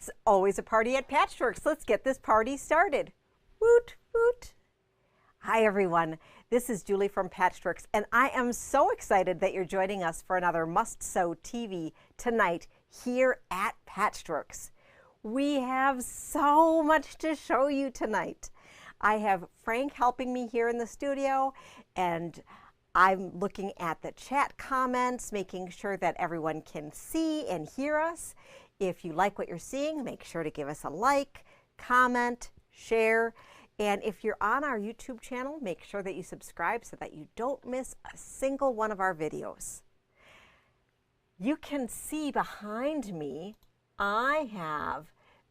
It's always a party at Patchworks. Let's get this party started. Woot, woot. Hi, everyone. This is Julie from Patchworks, and I am so excited that you're joining us for another Must Sew TV tonight here at Patchworks. We have so much to show you tonight. I have Frank helping me here in the studio, and I'm looking at the chat comments, making sure that everyone can see and hear us. If you like what you're seeing, make sure to give us a like, comment, share. And if you're on our YouTube channel, make sure that you subscribe so that you don't miss a single one of our videos. You can see behind me, I have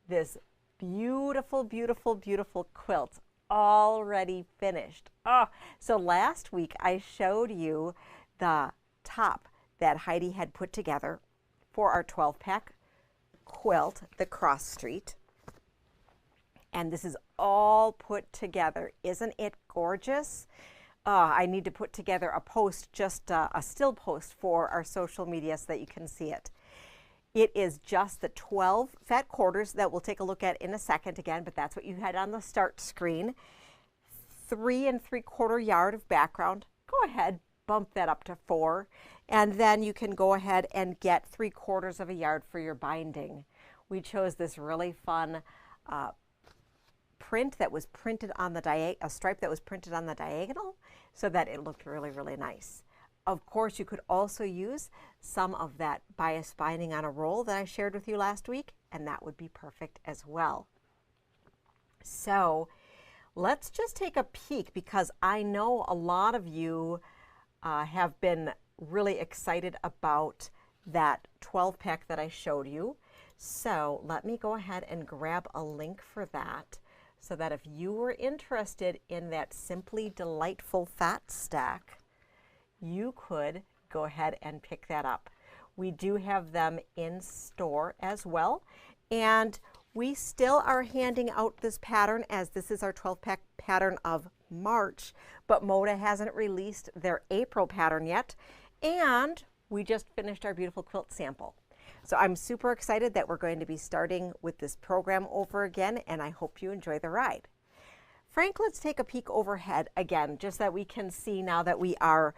this beautiful, beautiful, beautiful quilt already finished. Oh, so last week I showed you the top that Heidi had put together for our 12-pack quilt, the Cross Street. And this is all put together. Isn't it gorgeous? I need to put together a post, just a still post for our social media so that you can see it. It is just the 12 fat quarters that we'll take a look at in a second again, but that's what you had on the start screen. 3 3/4 yard of background. Go ahead, bump that up to 4. And then you can go ahead and get 3/4 of a yard for your binding. We chose this really fun print that was printed on the a stripe that was printed on the diagonal so that it looked really, really nice. Of course, you could also use some of that bias binding on a roll that I shared with you last week, and that would be perfect as well. So let's just take a peek, because I know a lot of you have been really excited about that 12-pack that I showed you. So let me go ahead and grab a link for that, so that if you were interested in that Simply Delightful Fat Stack, you could go ahead and pick that up. We do have them in store as well, and we still are handing out this pattern, as this is our 12-pack pattern of March, but Moda hasn't released their April pattern yet, and we just finished our beautiful quilt sample. So I'm super excited that we're going to be starting with this program over again, and I hope you enjoy the ride. Frank, let's take a peek overhead again, just that we can see now that we are,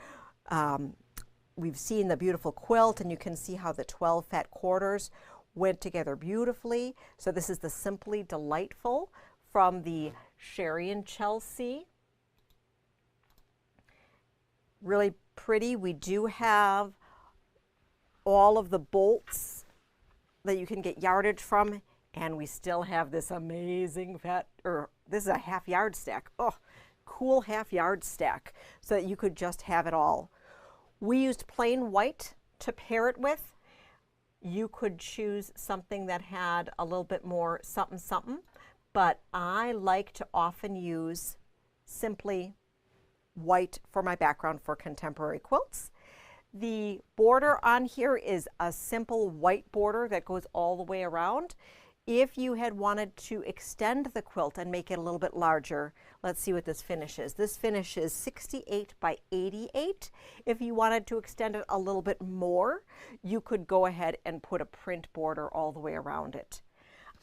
we've seen the beautiful quilt, and you can see how the 12 fat quarters went together beautifully. So this is the Simply Delightful from the Sherry and Chelsea. Really pretty. We do have all of the bolts that you can get yardage from, and we still have this amazing this is a half yard stack. Oh, cool half yard stack, so that you could just have it all. We used plain white to pair it with. You could choose something that had a little bit more something something, but I like to often use simply white for my background for contemporary quilts. The border on here is a simple white border that goes all the way around. If you had wanted to extend the quilt and make it a little bit larger, let's see what this finish is. This finish is 68 by 88. If you wanted to extend it a little bit more, you could go ahead and put a print border all the way around it.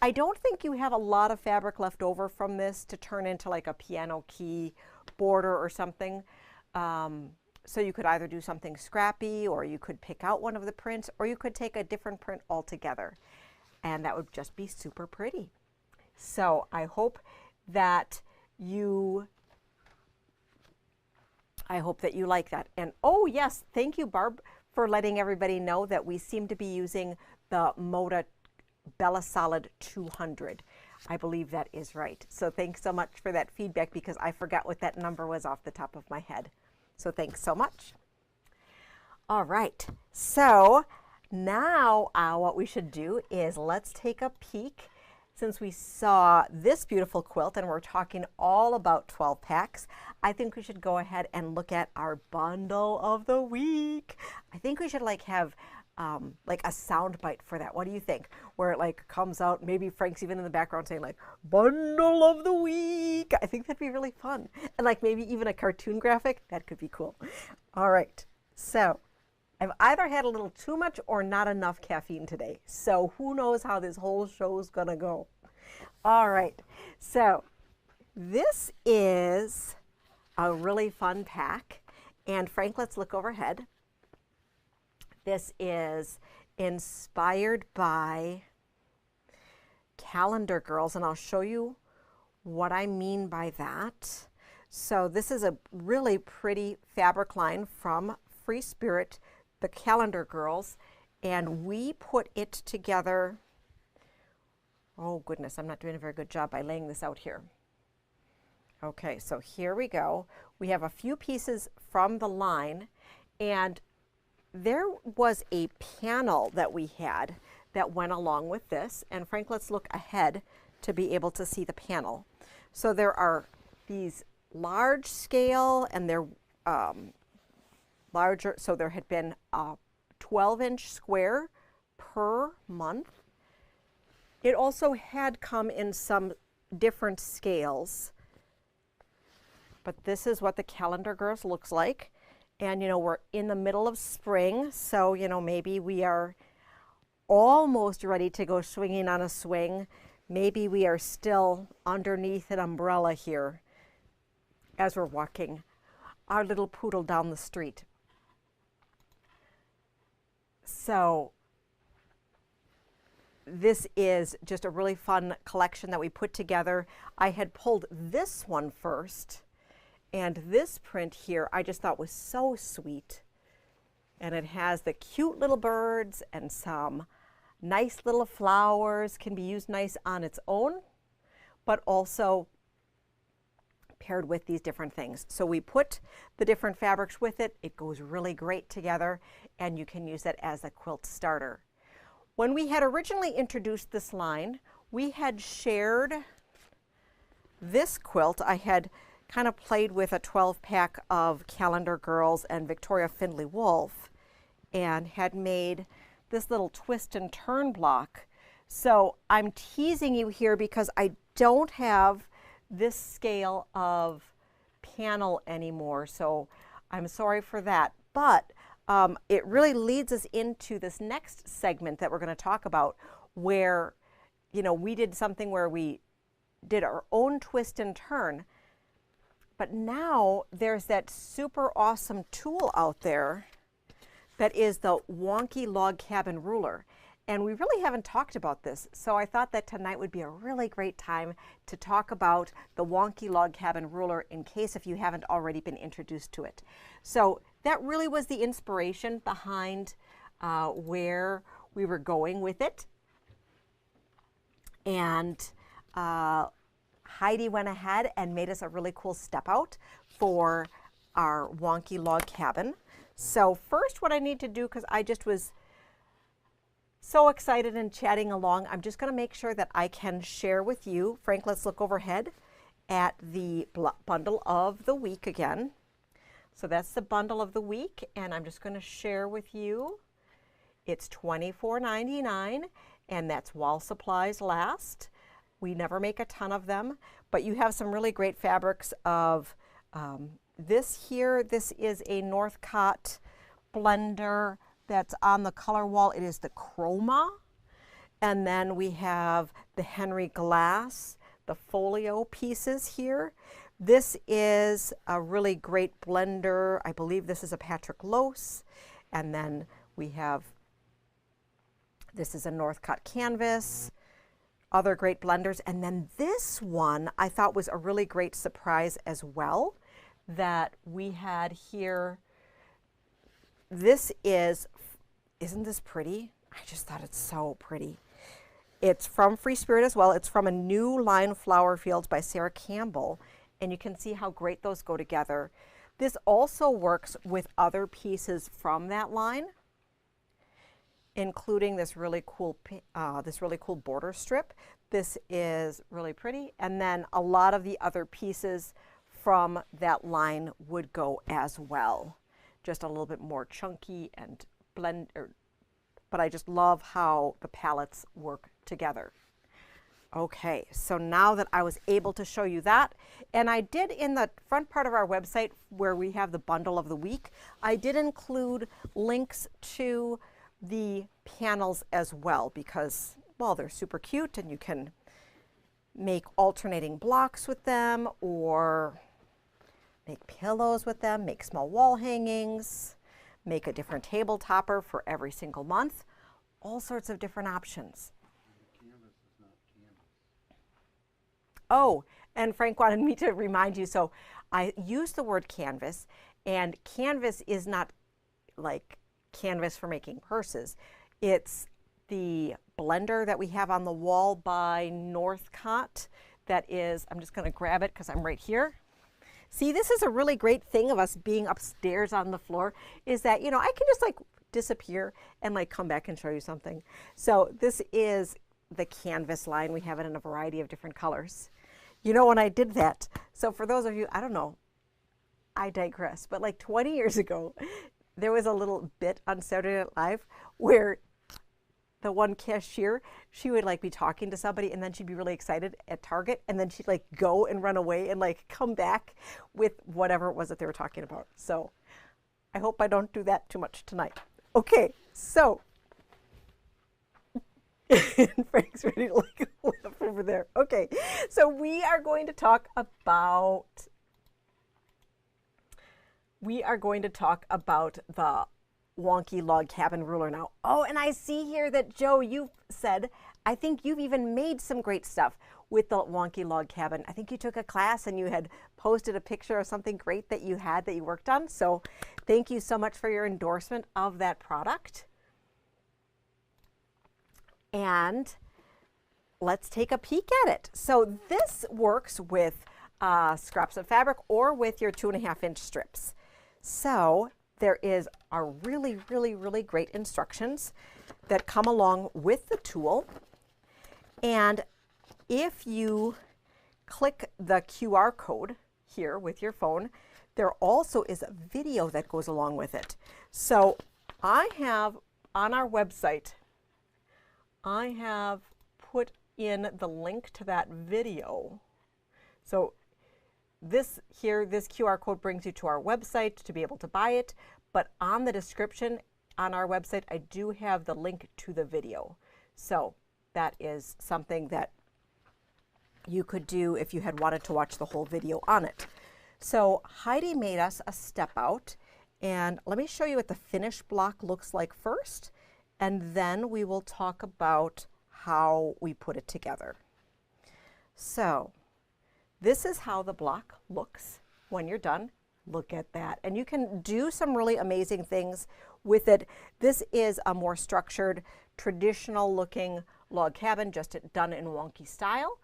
I don't think you have a lot of fabric left over from this to turn into like a piano key border or something. So you could either do something scrappy, or you could pick out one of the prints, or you could take a different print altogether, and that would just be super pretty. So I hope that you like that. And oh yes, thank you, Barb, for letting everybody know that we seem to be using the Moda Bella Solid 200. I believe that is right. So thanks so much for that feedback, because I forgot what that number was off the top of my head. So thanks so much. All right, so now what we should do is let's take a peek. Since we saw this beautiful quilt and we're talking all about 12 packs, I think we should go ahead and look at our bundle of the week. I think we should have like a sound bite for that. What do you think? Where it like comes out, maybe Frank's even in the background saying like, bundle of the week. I think that'd be really fun. And like maybe even a cartoon graphic, that could be cool. All right, so I've either had a little too much or not enough caffeine today. So who knows how this whole show is going to go. All right. So this is a really fun pack. And Frank, let's look overhead. This is inspired by Calendar Girls, and I'll show you what I mean by that. So this is a really pretty fabric line from Free Spirit, the Calendar Girls, and we put it together. Oh goodness, I'm not doing a very good job by laying this out here. Okay, so here we go. We have a few pieces from the line, and there was a panel that we had that went along with this. And Frank, let's look ahead to be able to see the panel. So there are these large scale, and they're larger. So there had been a 12-inch square per month. It also had come in some different scales. But this is what the Calendar Girls looks like. And, you know, we're in the middle of spring, so, you know, maybe we are almost ready to go swinging on a swing. Maybe we are still underneath an umbrella here as we're walking our little poodle down the street. So this is just a really fun collection that we put together. I had pulled this one first. And this print here, I just thought was so sweet. And it has the cute little birds and some nice little flowers, can be used nice on its own, but also paired with these different things. So we put the different fabrics with it. It goes really great together, and you can use it as a quilt starter. When we had originally introduced this line, we had shared this quilt. I had kind of played with a 12-pack of Calendar Girls and Victoria Findlay Wolf and had made this little twist and turn block. So I'm teasing you here because I don't have this scale of panel anymore, so I'm sorry for that. But it really leads us into this next segment that we're going to talk about, where, you know, we did something where we did our own twist and turn. But now there's that super awesome tool out there that is the Wonky Log Cabin Ruler. And we really haven't talked about this. So I thought that tonight would be a really great time to talk about the Wonky Log Cabin Ruler, in case if you haven't already been introduced to it. So that really was the inspiration behind where we were going with it. And Heidi went ahead and made us a really cool step out for our Wonky Log Cabin. So first, what I need to do, because I just was so excited and chatting along, I'm just going to make sure that I can share with you. Frank, let's look overhead at the bundle of the week again. So that's the bundle of the week, and I'm just going to share with you. It's $24.99, and that's while supplies last. We never make a ton of them, but you have some really great fabrics of this here. This is a Northcott blender that's on the color wall. It is the Chroma. And then we have the Henry Glass, the folio pieces here. This is a really great blender. I believe this is a Patrick Lose. And then we have, this is a Northcott canvas. Other great blenders. And then this one I thought was a really great surprise as well that we had here. This is, isn't this pretty? I just thought it's so pretty. It's from Free Spirit as well. It's from a new line, Flower Fields by Sarah Campbell. And you can see how great those go together. This also works with other pieces from that line, including this really cool border strip. This is really pretty. And then a lot of the other pieces from that line would go as well. Just a little bit more chunky and but I just love how the palettes work together. Okay, so now that I was able to show you that, and I did in the front part of our website where we have the bundle of the week, I did include links to the panels as well because, well, they're super cute and you can make alternating blocks with them or make pillows with them, make small wall hangings, make a different table topper for every single month, all sorts of different options. Oh, and Frank wanted me to remind you, so I use the word canvas, and canvas is not like canvas for making purses. It's the blender that we have on the wall by Northcott that is, I'm just going to grab it because I'm right here. See, this is a really great thing of us being upstairs on the floor is that, you know, I can just like disappear and like come back and show you something. So this is the canvas line. We have it in a variety of different colors. You know, when I did that, so for those of you, I don't know, I digress, but like 20 years ago, there was a little bit on Saturday Night Live where the one cashier, she would like be talking to somebody and then she'd be really excited at Target and then she'd like go and run away and like come back with whatever it was that they were talking about. So I hope I don't do that too much tonight. Okay, so Frank's ready to like laugh over there. Okay, so we are going to talk about the wonky log cabin ruler now. Oh, and I see here that Joe, you said, I think you've even made some great stuff with the wonky log cabin. I think you took a class and you had posted a picture of something great that you had that you worked on. So thank you so much for your endorsement of that product. And let's take a peek at it. So this works with scraps of fabric or with your 2.5-inch strips. So there is a really, really, really great instructions that come along with the tool. And if you click the QR code here with your phone, there also is a video that goes along with it. So I have on our website, I have put in the link to that video. So this QR code brings you to our website to be able to buy it, but on the description on our website, I do have the link to the video. So that is something that you could do if you had wanted to watch the whole video on it. So Heidi made us a step out, and let me show you what the finished block looks like first, and then we will talk about how we put it together. So this is how the block looks when you're done. Look at that. And you can do some really amazing things with it. This is a more structured, traditional looking log cabin, just done in wonky style.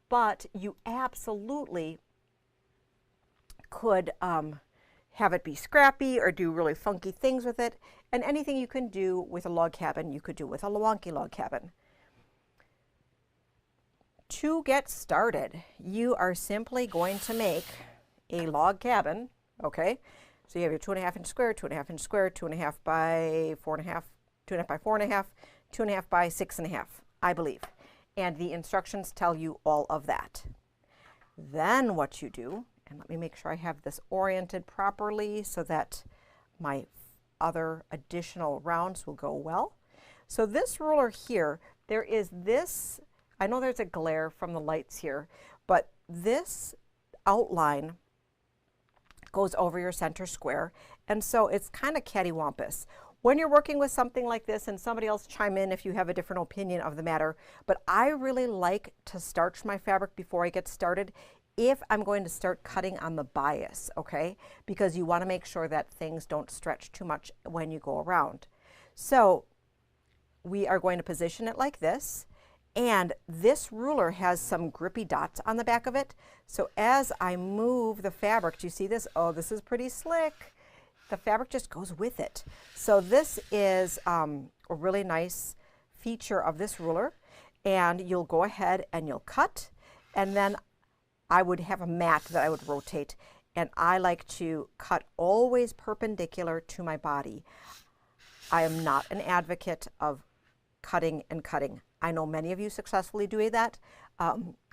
But you absolutely could have it be scrappy or do really funky things with it. And anything you can do with a log cabin, you could do with a wonky log cabin. To get started, you are simply going to make a log cabin, okay? So you have your 2.5-inch square, 2.5-inch square, 2.5 by 4.5, 2.5 by 4.5, 2.5 by 6.5, I believe. And the instructions tell you all of that. Then what you do, and let me make sure I have this oriented properly so that my other additional rounds will go well. So this ruler here, there is this, I know there's a glare from the lights here, but this outline goes over your center square, and so it's kind of cattywampus. When you're working with something like this, and somebody else chime in if you have a different opinion of the matter, but I really like to starch my fabric before I get started if I'm going to start cutting on the bias, okay? Because you want to make sure that things don't stretch too much when you go around. So we are going to position it like this, and this ruler has some grippy dots on the back of it. So as I move the fabric, do you see this? Oh, this is pretty slick. The fabric just goes with it. So this is a really nice feature of this ruler. And you'll go ahead and you'll cut, and then I would have a mat that I would rotate, and I like to cut always perpendicular to my body. I am not an advocate of cutting and cutting. I know many of you successfully do that.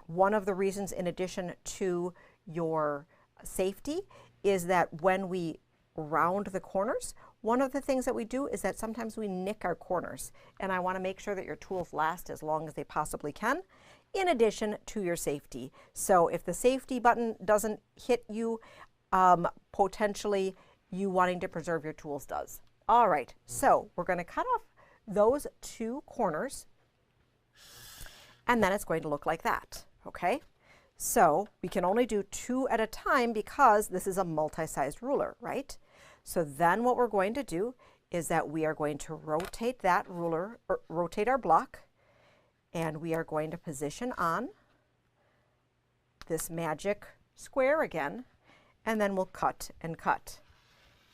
One of the reasons, in addition to your safety, is that when we round the corners, one of the things that we do is that sometimes we nick our corners, and I want to make sure that your tools last as long as they possibly can, in addition to your safety. So if the safety button doesn't hit you, potentially you wanting to preserve your tools does. All right, so we're going to cut off those two corners, and then it's going to look like that, okay? So we can only do two at a time because this is a multi-sized ruler, right? So then what we're going to do is that we are going to rotate that ruler, or rotate our block, and we are going to position on this magic square again, and then we'll cut and cut.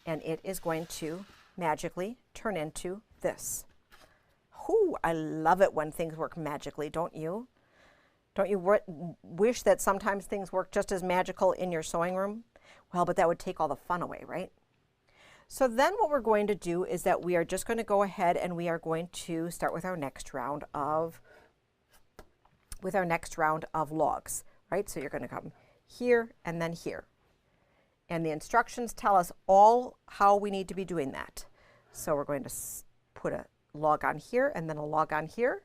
And it is going to magically turn into this. Whoo, I love it when things work magically, don't you? Don't you wish that sometimes things work just as magical in your sewing room? Well, but that would take all the fun away, right? So then what we're going to do is that we are just going to go ahead and we are going to start with our next round of logs, right? So you're going to come here and then here. And the instructions tell us all how we need to be doing that. So we're going to put a log on here and then a log on here.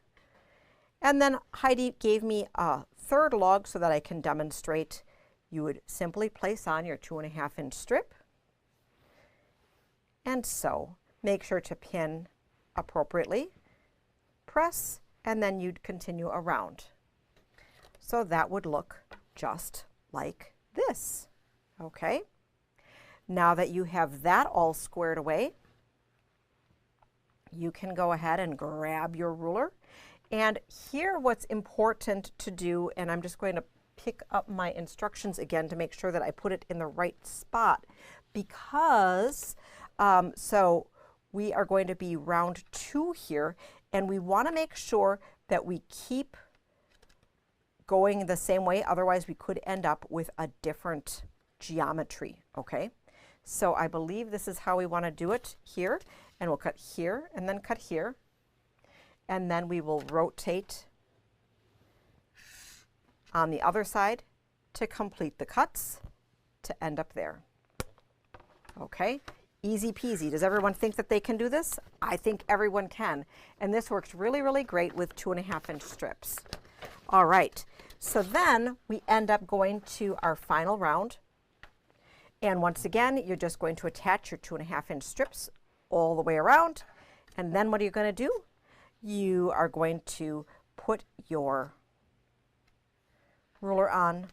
And then Heidi gave me a third log so that I can demonstrate. You would simply place on your 2.5 inch strip and sew. Make sure to pin appropriately, press, and then you'd continue around. So that would look just like this, okay? Now that you have that all squared away, you can go ahead and grab your ruler. And here what's important to do, and I'm just going to pick up my instructions again to make sure that I put it in the right spot, because so we are going to be round 2 here, and we want to make sure that we keep going the same way, otherwise we could end up with a different geometry, okay? So I believe this is how we want to do it here, and we'll cut here and then cut here, and then we will rotate on the other side to complete the cuts to end up there. Okay, easy peasy. Does everyone think that they can do this? I think everyone can, and this works really, really great with 2.5 inch strips. All right, so then we end up going to our final round, and once again you're just going to attach your 2.5 inch strips all the way around, and then what are you going to do? You are going to put your ruler on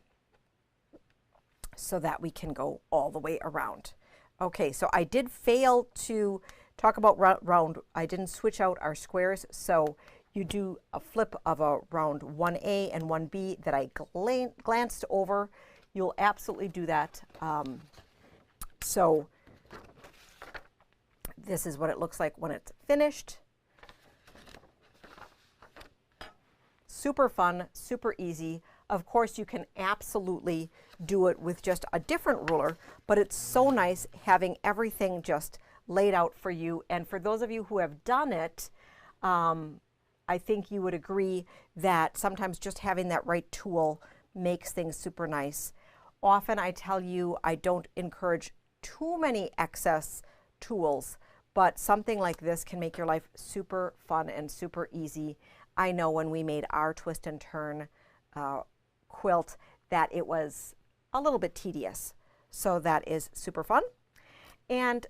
so that we can go all the way around. Okay, so I did fail to talk about round. I didn't switch out our squares, so you do a flip of a round 1A and 1B that I glanced over. You'll absolutely do that. So this is what it looks like when it's finished. Super fun, super easy. Of course, you can absolutely do it with just a different ruler, but it's so nice having everything just laid out for you. And for those of you who have done it, I think you would agree that sometimes just having that right tool makes things super nice. Often I tell you I don't encourage too many excess tools, but something like this can make your life super fun and super easy. I know when we made our twist and turn quilt that it was a little bit tedious. So that is super fun. And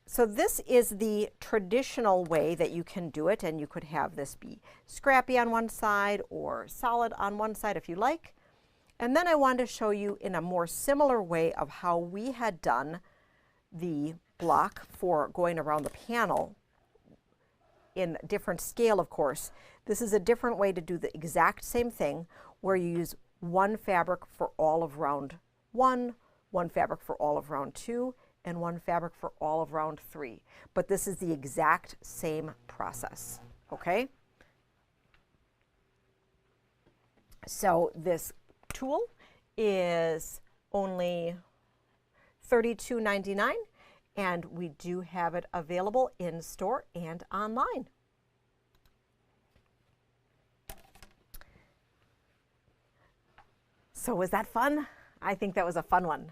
so this is the traditional way that you can do it, and you could have this be scrappy on one side or solid on one side if you like. And then I wanted to show you in a more similar way of how we had done the block for going around the panel in different scale, of course. This is a different way to do the exact same thing, where you use one fabric for all of round 1, one fabric for all of round 2, and one fabric for all of round 3. But this is the exact same process, okay? So this tool is only $32.99, and we do have it available in store and online. So was that fun? I think that was a fun one.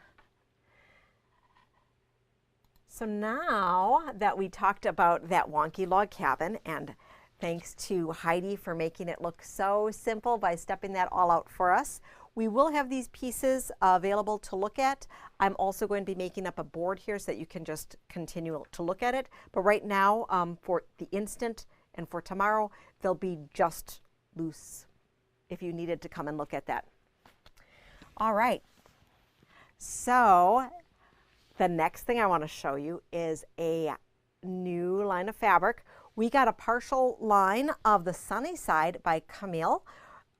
So now that we talked about that wonky log cabin, and thanks to Heidi for making it look so simple by stepping that all out for us, we will have these pieces available to look at. I'm also going to be making up a board here so that you can just continue to look at it. But right now, for the instant and for tomorrow, they'll be just loose if you needed to come and look at that. All right. So the next thing I want to show you is a new line of fabric. We got a partial line of the Sunny Side by Camille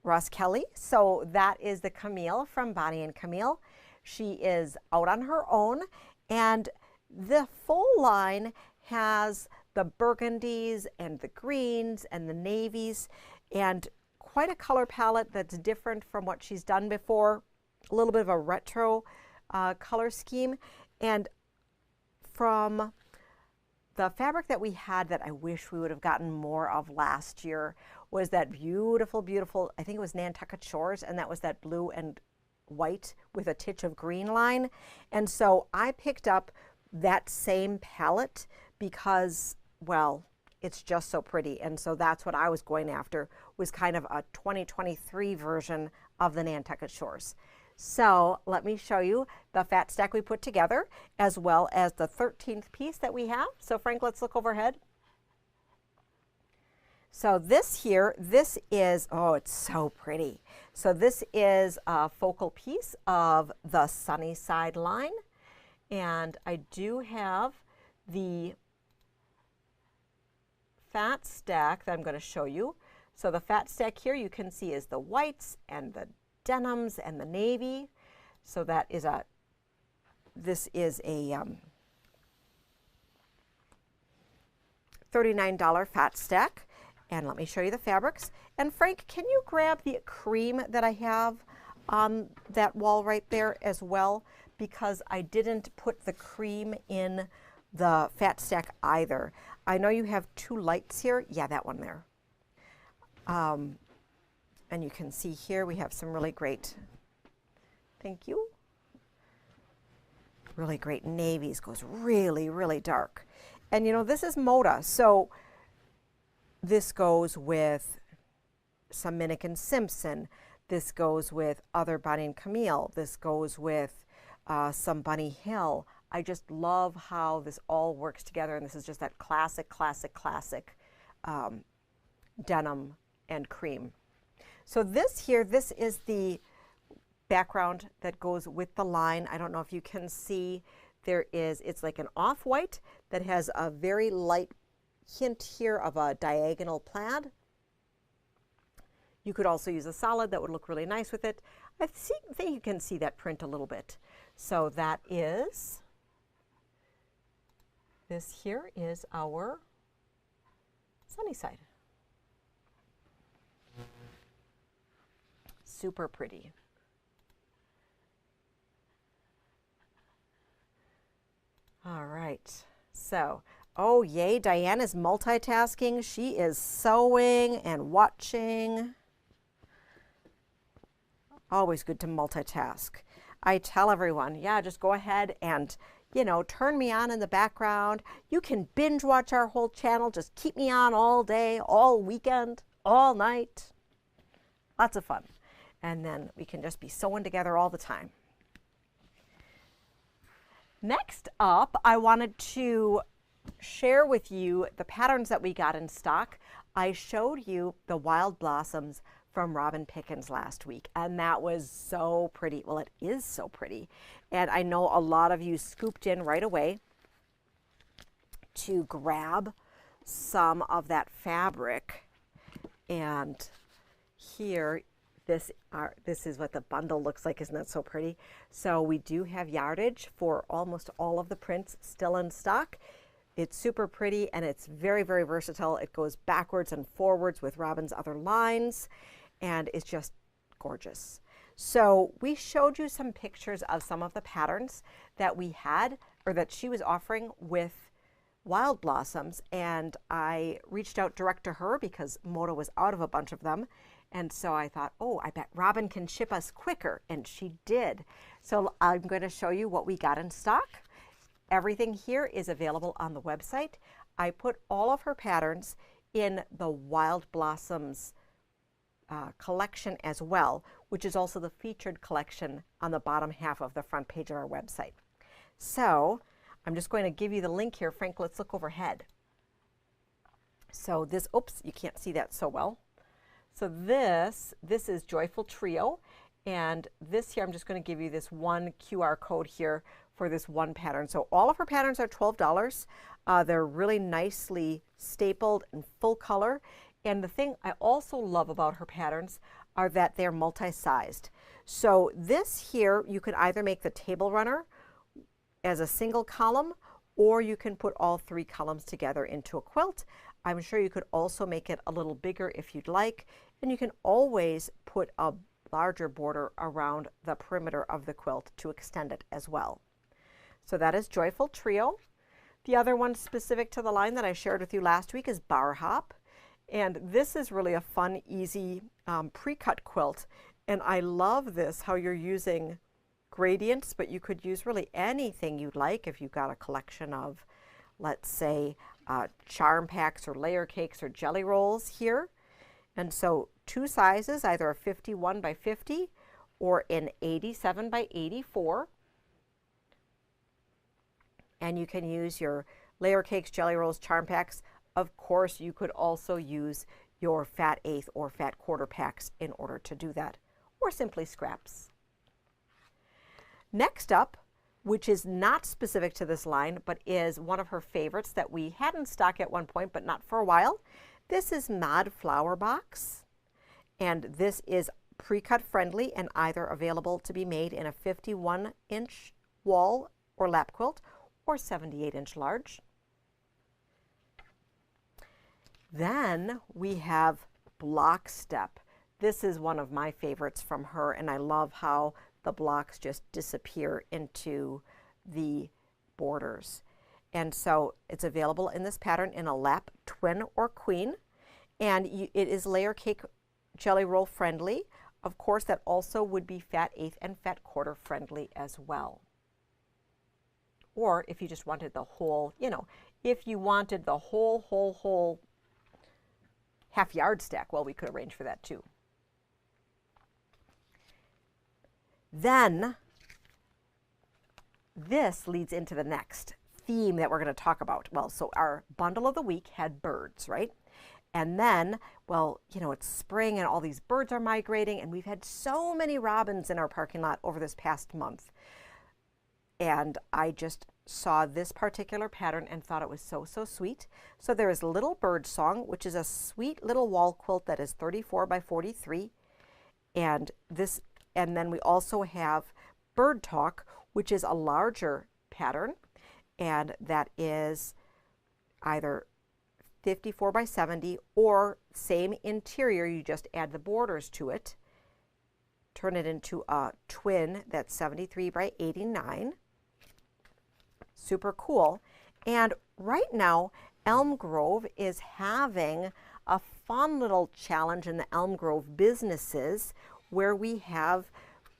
Ross Kelly. So that is the Camille from Bonnie and Camille. She is out on her own, and the full line has the burgundies and the greens and the navies, and quite a color palette that's different from what she's done before. A little bit of a retro color scheme. And from the fabric that we had that I wish we would have gotten more of last year was that beautiful, beautiful, I think it was Nantucket Shores, and that was that blue and white with a titch of green line. And so I picked up that same palette because, well, it's just so pretty. And so that's what I was going after, was kind of a 2023 version of the Nantucket Shores. So let me show you the fat stack we put together, as well as the 13th piece that we have. So Frank, let's look overhead. So this here, this is, oh, it's so pretty. So this is a focal piece of the Sunny Side line. And I do have the fat stack that I'm going to show you. So the fat stack here you can see is the whites and the denims and the navy. So that is a, this is a $39 fat stack. And let me show you the fabrics. And Frank, can you grab the cream that I have on that wall right there as well? Because I didn't put the cream in the fat stack either. I know you have two lights here. Yeah, that one there. And you can see here we have some really great, thank you, really great navies. Goes really, really dark. And you know, this is Moda, so this goes with some Minnick and Simpson. This goes with other Bonnie and Camille. This goes with some Bunny Hill. I just love how this all works together, and this is just that classic, classic, classic denim and cream. So this here, this is the background that goes with the line. I don't know if you can see, there is, it's like an off-white that has a very light hint here of a diagonal plaid. You could also use a solid that would look really nice with it. I think you can see that print a little bit. So that is, this here is our Sunny Side. Super pretty. All right, so, oh yay, Diane is multitasking. She is sewing and watching. Always good to multitask. I tell everyone, yeah, just go ahead and, you know, turn me on in the background. You can binge watch our whole channel. Just keep me on all day, all weekend, all night. Lots of fun. And then we can just be sewing together all the time. Next up, I wanted to share with you the patterns that we got in stock. I showed you the Wild Blossoms from Robin Pickens last week, and that was so pretty. Well, it is so pretty. And I know a lot of you scooped in right away to grab some of that fabric. And here, this is what the bundle looks like. Isn't that so pretty? So we do have yardage for almost all of the prints still in stock. It's super pretty, and it's very, very versatile. It goes backwards and forwards with Robin's other lines, and it's just gorgeous. So we showed you some pictures of some of the patterns that we had, or that she was offering with Wild Blossoms, and I reached out direct to her because Moda was out of a bunch of them. And so I thought, oh, I bet Robin can ship us quicker, and she did. So I'm going to show you what we got in stock. Everything here is available on the website. I put all of her patterns in the Wild Blossoms collection as well, which is also the featured collection on the bottom half of the front page of our website. So I'm just going to give you the link here. Frank, let's look overhead. So this, oops, you can't see that so well. So this is Joyful Trio, and this here, I'm just going to give you this one QR code here for this one pattern. So all of her patterns are $12. They're really nicely stapled and full color. And the thing I also love about her patterns are that they're multi-sized. So this here, you could either make the table runner as a single column, or you can put all 3 columns together into a quilt. I'm sure you could also make it a little bigger if you'd like, and you can always put a larger border around the perimeter of the quilt to extend it as well. So that is Joyful Trio. The other one specific to the line that I shared with you last week is Bar Hop, and this is really a fun, easy pre-cut quilt, and I love this, how you're using gradients, but you could use really anything you'd like if you've got a collection of, let's say, charm packs or layer cakes or jelly rolls here. And so 2 sizes, either a 51 by 50 or an 87 by 84. And you can use your layer cakes, jelly rolls, charm packs. Of course, you could also use your fat eighth or fat quarter packs in order to do that, or simply scraps. Next up, which is not specific to this line, but is one of her favorites that we had in stock at one point, but not for a while. This is Mod Flower Box, and this is pre-cut friendly and either available to be made in a 51-inch wall or lap quilt or 78-inch large. Then we have Block Step. This is one of my favorites from her, and I love how the blocks just disappear into the borders. And so it's available in this pattern in a lap, twin, or queen. And it is layer cake jelly roll friendly. Of course, that also would be fat eighth and fat quarter friendly as well. Or if you just wanted the whole, if you wanted the whole half yard stack, well, we could arrange for that too. Then this leads into the next theme that we're going to talk about. Well, so our bundle of the week had birds, right? And then, well, it's spring and all these birds are migrating, and we've had so many robins in our parking lot over this past month. And I just saw this particular pattern and thought it was so, so sweet. So there is Little Bird Song, which is a sweet little wall quilt that is 34 by 43. And then we also have Bird Talk, which is a larger pattern, and that is either 54 by 70 or same interior, you just add the borders to it, turn it into a twin that's 73 by 89. Super cool. And right now, Elm Grove is having a fun little challenge in the Elm Grove businesses where we have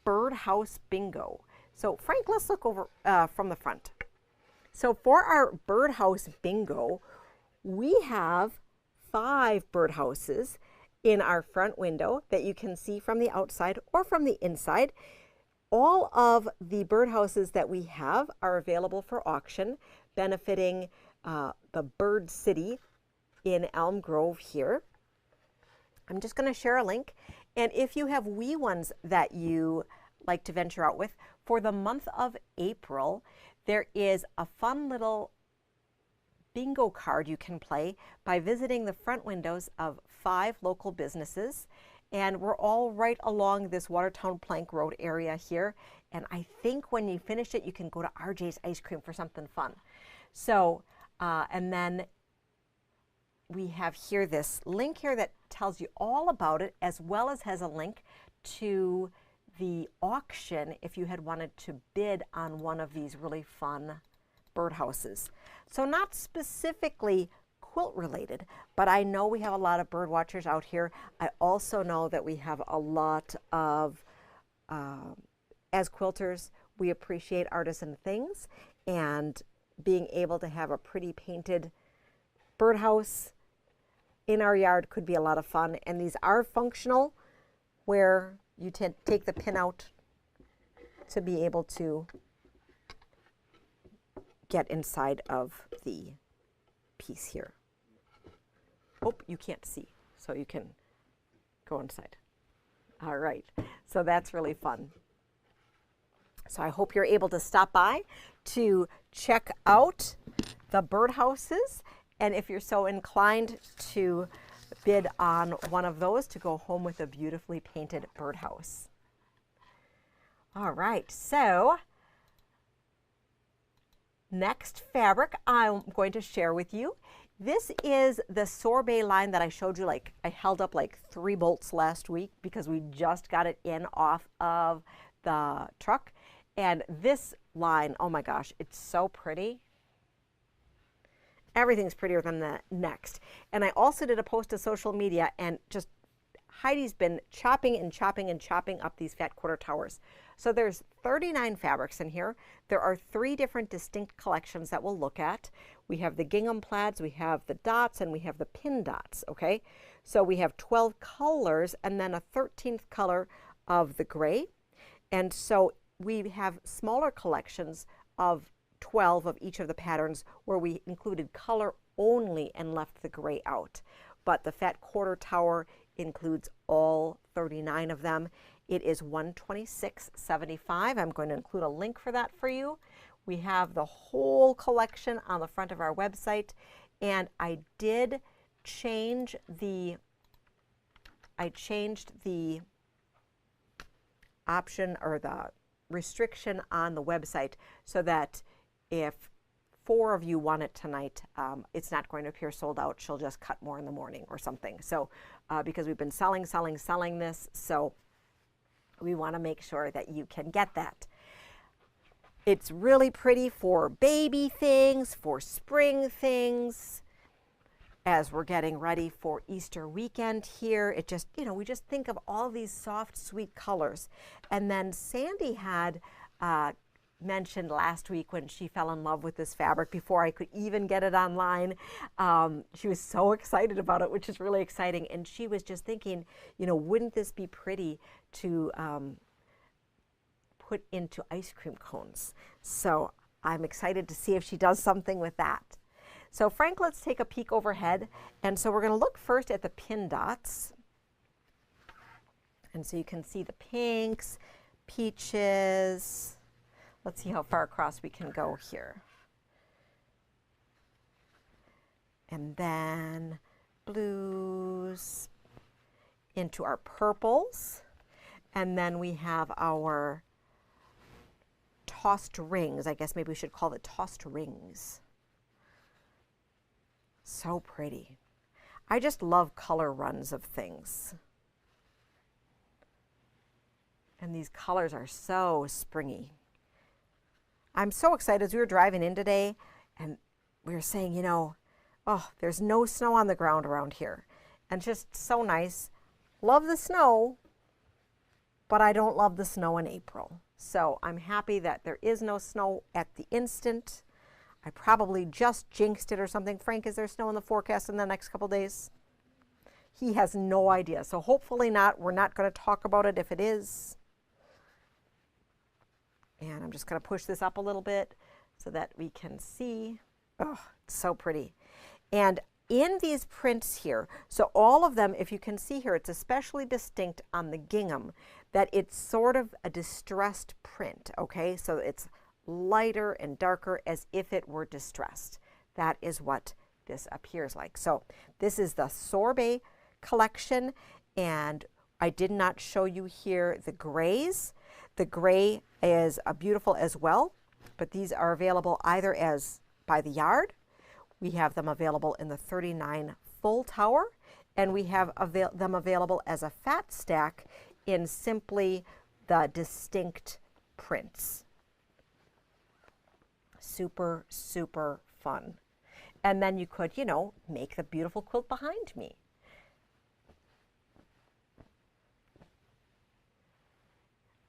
Birdhouse Bingo. So Frank, let's look over from the front. So for our Birdhouse Bingo, we have 5 birdhouses in our front window that you can see from the outside or from the inside. All of the birdhouses that we have are available for auction, benefiting the Bird City in Elm Grove here. I'm just going to share a link. And if you have wee ones that you like to venture out with, for the month of April, there is a fun little bingo card you can play by visiting the front windows of 5 local businesses. And we're all right along this Watertown Plank Road area here. And I think when you finish it, you can go to RJ's Ice Cream for something fun. So, and then we have here this link here that tells you all about it, as well as has a link to the auction if you had wanted to bid on one of these really fun birdhouses. So not specifically quilt related, but I know we have a lot of bird watchers out here. I also know that we have a lot of, as quilters, we appreciate artisan things, and being able to have a pretty painted birdhouse in our yard could be a lot of fun. And these are functional, where you take the pin out to be able to get inside of the piece here. Oh, you can't see, so you can go inside. All right, so that's really fun. So I hope you're able to stop by to check out the birdhouses, and if you're so inclined to bid on one of those to go home with a beautifully painted birdhouse. All right, so next fabric I'm going to share with you. This is the sorbet line that I showed you, like I held up like 3 bolts last week because we just got it in off of the truck. And this line, oh my gosh, it's so pretty. Everything's prettier than the next. And I also did a post to social media, and just Heidi's been chopping and chopping and chopping up these fat quarter towers. So there's 39 fabrics in here. There are 3 different distinct collections that we'll look at. We have the gingham plaids, we have the dots, and we have the pin dots, okay? So we have 12 colors and then a 13th color of the gray. And so we have smaller collections of 12 of each of the patterns where we included color only and left the gray out. But the fat quarter tower includes all 39 of them. It is $126.75. I'm going to include a link for that for you. We have the whole collection on the front of our website, and I did change the option or the restriction on the website so that if 4 of you want it tonight, it's not going to appear sold out. She'll just cut more in the morning or something. So because we've been selling this, so we want to make sure that you can get that. It's really pretty for baby things, for spring things. As we're getting ready for Easter weekend here, it just, we just think of all these soft, sweet colors. And then Sandy had mentioned last week when she fell in love with this fabric before I could even get it online. She was so excited about it, which is really exciting. And she was just thinking, wouldn't this be pretty to put into ice cream cones? So I'm excited to see if she does something with that. So Frank, let's take a peek overhead. And so we're going to look first at the pin dots. And so you can see the pinks, peaches. Let's see how far across we can go here. And then blues into our purples. And then we have our tossed rings. I guess maybe we should call it tossed rings. So pretty. I just love color runs of things. And these colors are so springy. I'm so excited. As we were driving in today, and we were saying, oh, there's no snow on the ground around here. And just so nice. Love the snow, but I don't love the snow in April. So I'm happy that there is no snow at the instant. I probably just jinxed it or something. Frank, is there snow in the forecast in the next couple days? He has no idea. So hopefully not. We're not going to talk about it if it is. And I'm just going to push this up a little bit so that we can see. Oh, it's so pretty. And in these prints here, so all of them, if you can see here, it's especially distinct on the gingham that it's sort of a distressed print, okay? So it's lighter and darker as if it were distressed. That is what this appears like. So this is the sorbet collection, and I did not show you here the grays. The gray is beautiful as well, but these are available either as by the yard. We have them available in the 39 full tower, and we have them available as a fat stack in simply the distinct prints. Super, super fun. And then you could, you know, make the beautiful quilt behind me.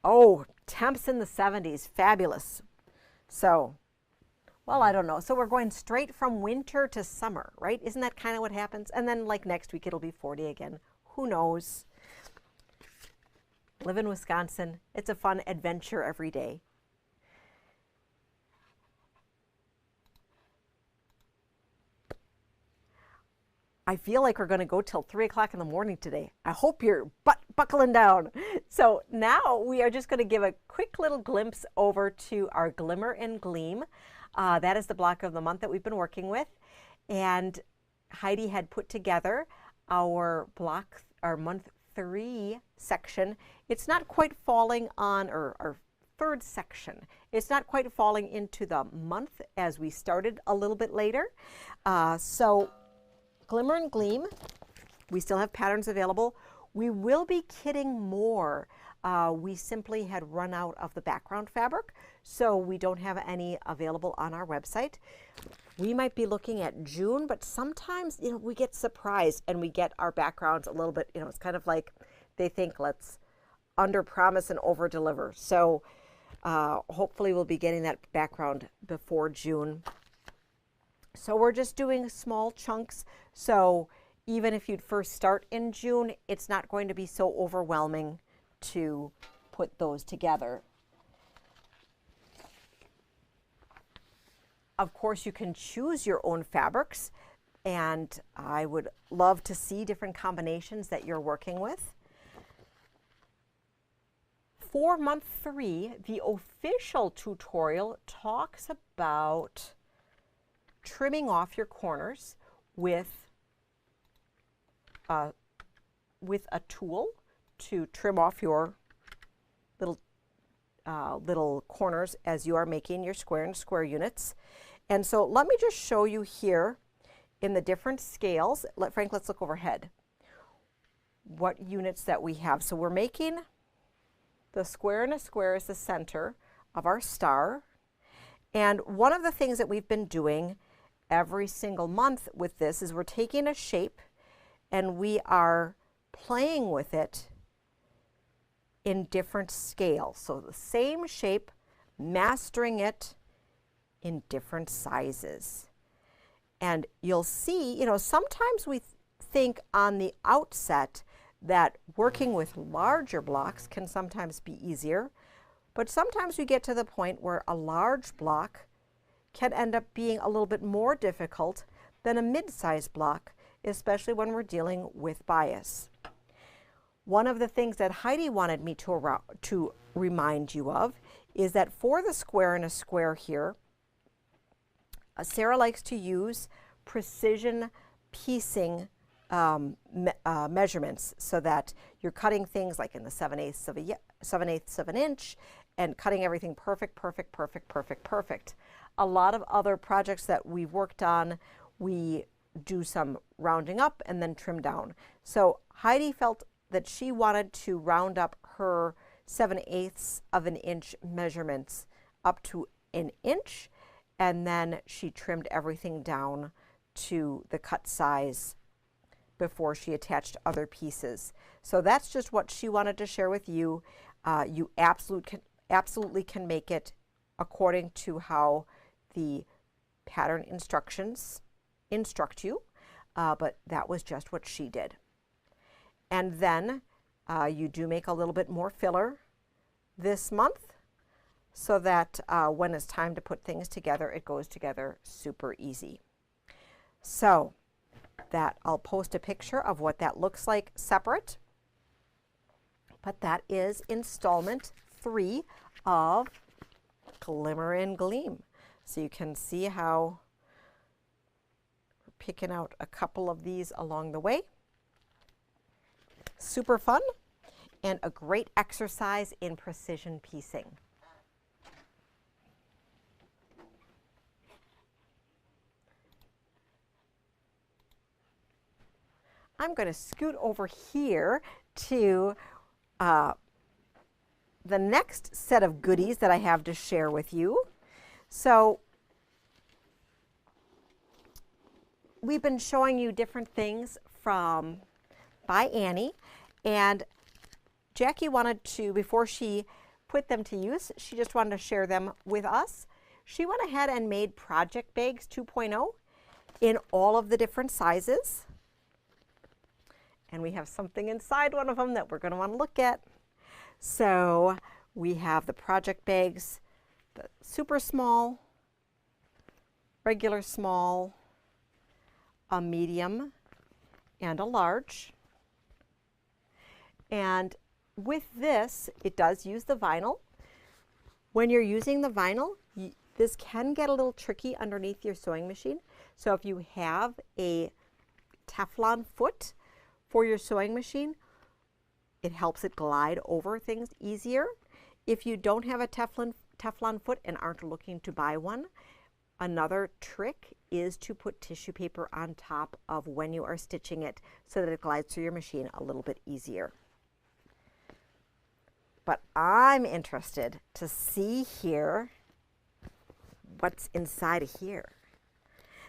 Oh, temps in the 70s, fabulous. So, well, I don't know. So we're going straight from winter to summer, right? Isn't that kind of what happens? And then like next week, it'll be 40 again. Who knows? Live in Wisconsin. It's a fun adventure every day. I feel like we're going to go till 3 o'clock in the morning today. I hope you're buckling down. So now we are just going to give a quick little glimpse over to our Glimmer and Gleam. That is the block of the month that we've been working with. And Heidi had put together our block, our month 3 section. It's not quite falling on our third section. It's not quite falling into the month as we started a little bit later. So Glimmer and Gleam, we still have patterns available. We will be kitting more. We simply had run out of the background fabric, so we don't have any available on our website. We might be looking at June, but sometimes, you know, we get surprised and we get our backgrounds a little bit, you know, it's kind of like they think let's under promise and over deliver. So hopefully we'll be getting that background before June. So we're just doing small chunks. So even if you'd first start in June, it's not going to be so overwhelming to put those together. Of course, you can choose your own fabrics, and I would love to see different combinations that you're working with. For month 3, the official tutorial talks about trimming off your corners with a tool to trim off your little corners as you are making your square and square units. And so let me just show you here in the different scales. Frank, let's look overhead. What units that we have. So we're making the square and a square is the center of our star. And one of the things that we've been doing every single month with this is we're taking a shape and we are playing with it in different scales. So the same shape, mastering it in different sizes. And you'll see, you know, sometimes we think on the outset that working with larger blocks can sometimes be easier, but sometimes we get to the point where a large block can end up being a little bit more difficult than a mid-sized block, especially when we're dealing with bias. One of the things that Heidi wanted me to remind you of is that for the square and a square here, Sarah likes to use precision piecing measurements so that you're cutting things like in the 7/8 of an inch and cutting everything perfect, perfect, perfect, perfect, perfect. A lot of other projects that we've worked on, we do some rounding up and then trim down. So Heidi felt that she wanted to round up her 7/8 of an inch measurements up to an inch, and then she trimmed everything down to the cut size before she attached other pieces. So that's just what she wanted to share with you. You absolutely can make it according to how the pattern instructions instruct you, but that was just what she did. And then you do make a little bit more filler this month so that when it's time to put things together, it goes together super easy. So that I'll post a picture of what that looks like separate, but that is installment 3 of Glimmer and Gleam. So you can see how we're picking out a couple of these along the way. Super fun and a great exercise in precision piecing. I'm going to scoot over here to the next set of goodies that I have to share with you. So we've been showing you different things from by Annie, and Jackie wanted to, before she put them to use, she just wanted to share them with us. She went ahead and made project bags 2.0 in all of the different sizes. And we have something inside one of them that we're going to want to look at. So we have the project bags, the super small, regular small, a medium, and a large. And with this, it does use the vinyl. When you're using the vinyl, this can get a little tricky underneath your sewing machine. So if you have a Teflon foot for your sewing machine, it helps it glide over things easier. If you don't have a Teflon foot and aren't looking to buy one, another trick is to put tissue paper on top of when you are stitching it so that it glides through your machine a little bit easier. But I'm interested to see here what's inside of here.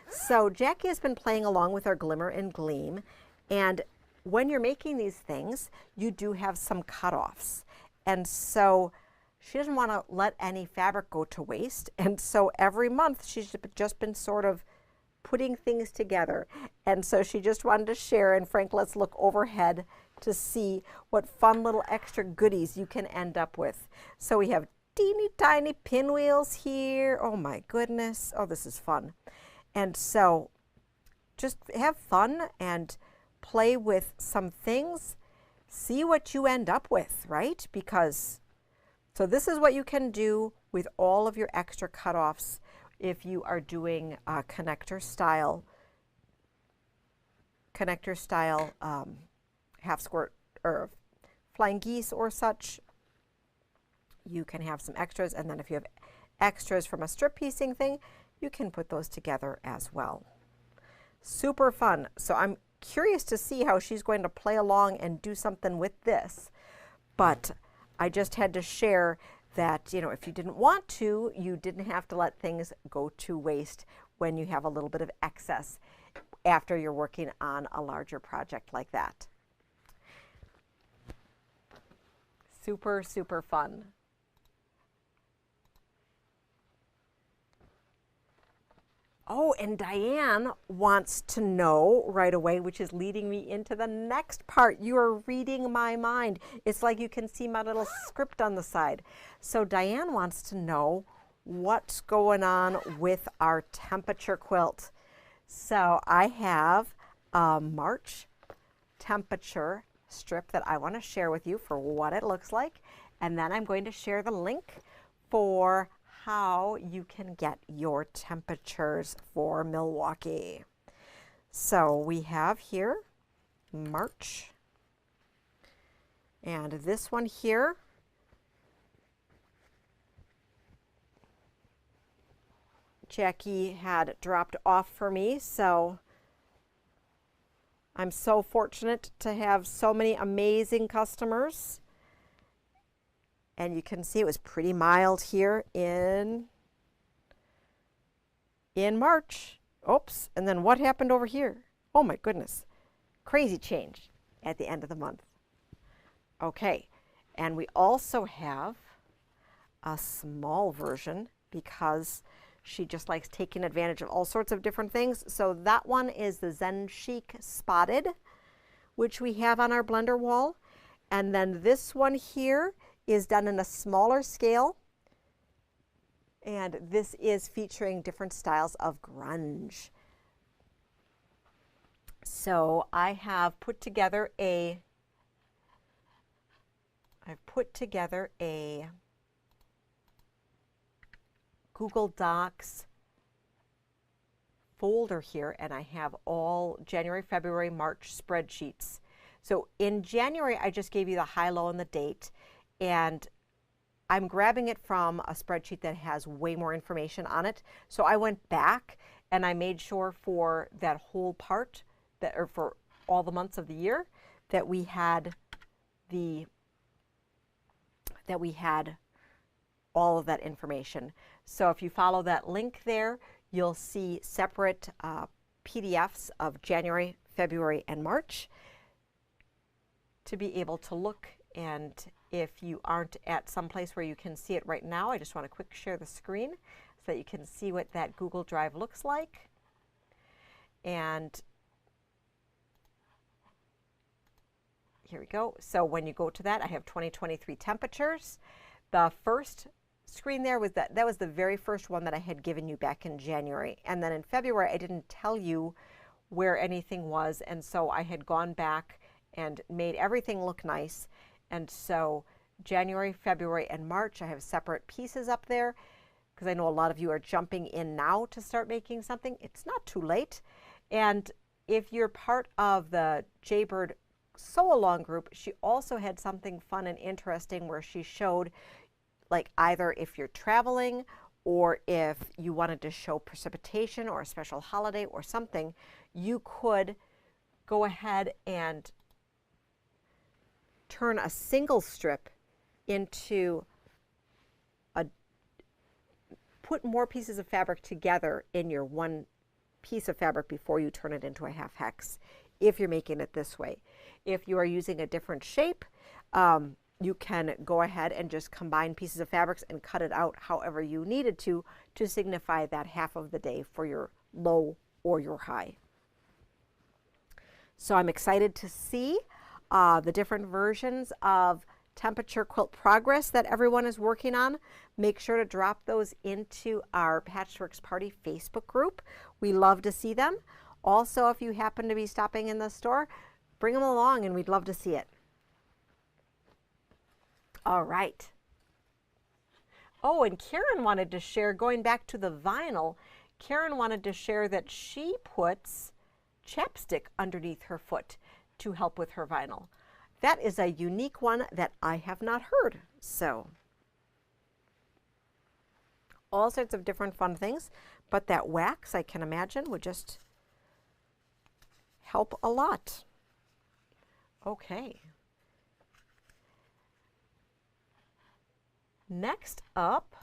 So Jackie has been playing along with our Glimmer and Gleam, and when you're making these things, you do have some cutoffs. And so she doesn't want to let any fabric go to waste. And so every month she's just been sort of putting things together. And so she just wanted to share, and Frank, let's look overhead to see what fun little extra goodies you can end up with. So we have teeny tiny pinwheels here. Oh my goodness. Oh, this is fun. And so just have fun and play with some things. See what you end up with, right? Because, so this is what you can do with all of your extra cutoffs if you are doing connector style half squirt or flying geese or such. You can have some extras, and then if you have extras from a strip piecing thing, you can put those together as well. Super fun. So I'm curious to see how she's going to play along and do something with this. But I just had to share that, you know, if you didn't want to, you didn't have to let things go to waste when you have a little bit of excess after you're working on a larger project like that. Super, super fun. Oh, and Diane wants to know right away, which is leading me into the next part. You are reading my mind. It's like you can see my little script on the side. So Diane wants to know what's going on with our temperature quilt. So I have a March temperature strip that I want to share with you for what it looks like. And then I'm going to share the link for how you can get your temperatures for Milwaukee. So we have here March, and this one here Jackie had dropped off for me, so I'm so fortunate to have so many amazing customers. And you can see it was pretty mild here in March. Oops, and then what happened over here? Oh my goodness, crazy change at the end of the month. Okay, and we also have a small version because she just likes taking advantage of all sorts of different things. So that one is the Zen Chic Spotted, which we have on our blender wall. And then this one here is done in a smaller scale, and this is featuring different styles of grunge. So I have put together a Google Docs folder here, and I have all January, February, March spreadsheets. So in January, I just gave you the high, low, and the date. And I'm grabbing it from a spreadsheet that has way more information on it. So I went back and I made sure for that whole part, or for all the months of the year, that we had all of that information. So if you follow that link there, you'll see separate PDFs of January, February, and March to be able to look. And if you aren't at some place where you can see it right now, I just want to quick share the screen so that you can see what that Google Drive looks like. And here we go. So when you go to that, I have 2023 temperatures. The first screen there was that was the very first one that I had given you back in January. And then in February, I didn't tell you where anything was. And so I had gone back and made everything look nice. And so January, February, and March, I have separate pieces up there because I know a lot of you are jumping in now to start making something. It's not too late. And if you're part of the Jaybird Sew Along group, she also had something fun and interesting where she showed, like, either if you're traveling or if you wanted to show precipitation or a special holiday or something, you could go ahead and turn a single strip into put more pieces of fabric together in your one piece of fabric before you turn it into a half hex, if you're making it this way. If you are using a different shape, you can go ahead and just combine pieces of fabrics and cut it out however you needed to signify that half of the day for your low or your high. So I'm excited to see the different versions of Temperature Quilt Progress that everyone is working on. Make sure to drop those into our Patchworks Party Facebook group. We love to see them. Also, if you happen to be stopping in the store, bring them along and we'd love to see it. All right. Oh, and Karen wanted to share, going back to the vinyl, Karen wanted to share that she puts chapstick underneath her foot to help with her vinyl. That is a unique one that I have not heard. So, all sorts of different fun things, but that wax, I can imagine, would just help a lot. Okay. Next up,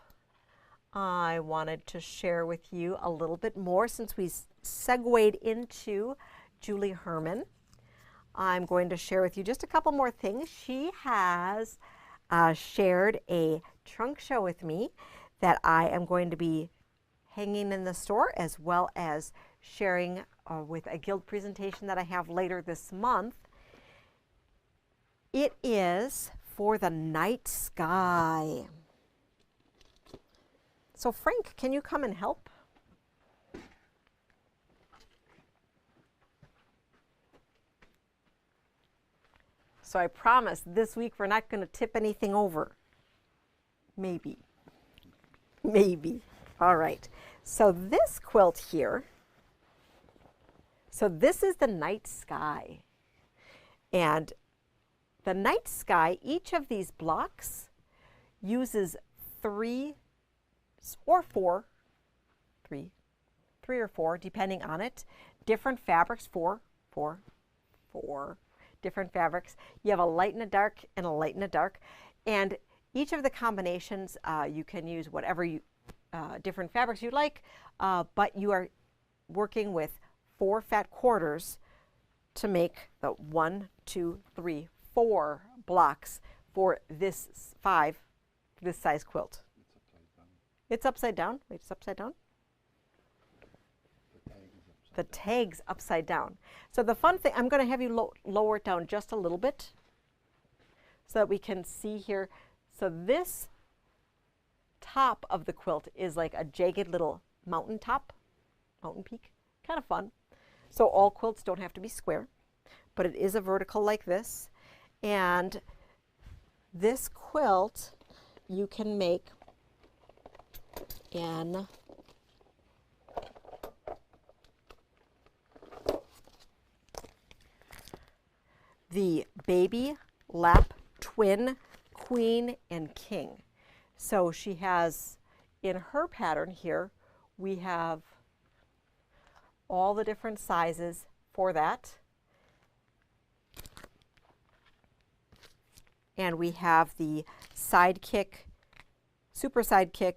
I wanted to share with you a little bit more since we segued into Julie Herman. I'm going to share with you just a couple more things. She has shared a trunk show with me that I am going to be hanging in the store, as well as sharing with a guild presentation that I have later this month. It is for the night sky. So Frank, can you come and help? So I promise this week we're not going to tip anything over. Maybe. Maybe. All right. So this quilt here, so this is the night sky. And the night sky, each of these blocks uses three or four, depending on it, different fabrics, four different fabrics. You have a light and a dark and a light and a dark. And each of the combinations, you can use whatever different fabrics you like, but you are working with 4 fat quarters to make the 1, 2, 3, 4 blocks for this size quilt. It's upside down. Wait, it's upside down? The tag's upside down. So the fun thing, I'm going to have you lower it down just a little bit so that we can see here. So this top of the quilt is like a jagged little mountain top, mountain peak. Kind of fun. So all quilts don't have to be square, but it is a vertical like this. And this quilt you can make in the baby, lap, twin, queen, and king. So she has, in her pattern here, we have all the different sizes for that. And we have the sidekick, super sidekick,